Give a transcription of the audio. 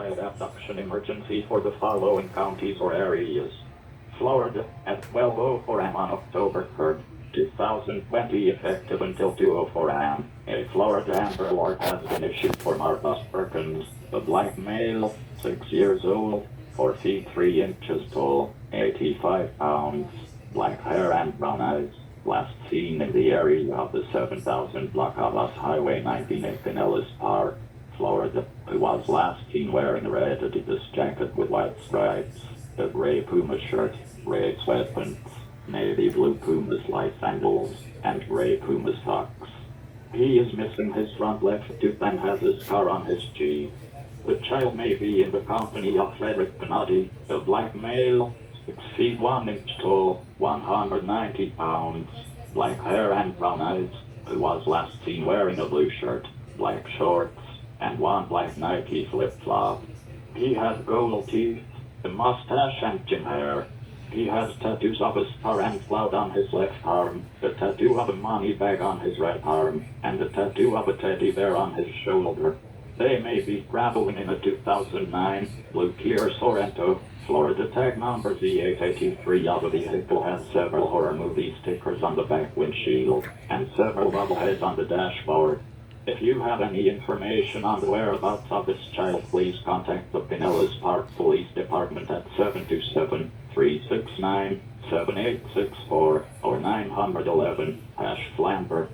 nationwide abduction emergency for the following counties or areas. Florida, at 12:04 a.m. on October 3rd, 2020, effective until 2:04 a.m. A Florida Amber Alert has been issued for Marcus Perkins, a black male, 6 years old, 4 feet 3 inches tall, 85 pounds, black hair and brown eyes, last seen in the area of the 7000 block of US Highway 98 in Ellis Park, Florida, who was last seen wearing a red Adidas jacket with white stripes, a gray Puma shirt, gray sweatpants, navy blue Puma slide sandals, and gray Puma socks. He is missing his front left tooth and has his car on his Jeep. The child may be in the company of Frederick Bernardi, a black male, 6 feet 1 inch tall, 190 pounds, black hair and brown eyes, who was last seen wearing a blue shirt, black shorts, and one black Nike flip-flop. He has gold teeth, a mustache and chin hair. He has tattoos of a star and cloud on his left arm, a tattoo of a money bag on his right arm, and a tattoo of a teddy bear on his shoulder. They may be traveling in a 2009 blue Kia Sorento. Florida tag number Z883 of the vehicle has several horror movie stickers on the back windshield and several bobbleheads on the dashboard. If you have any information on the whereabouts of this child, please contact the Pinellas Park Police Department at 727-369-7864 or 911-Flamber.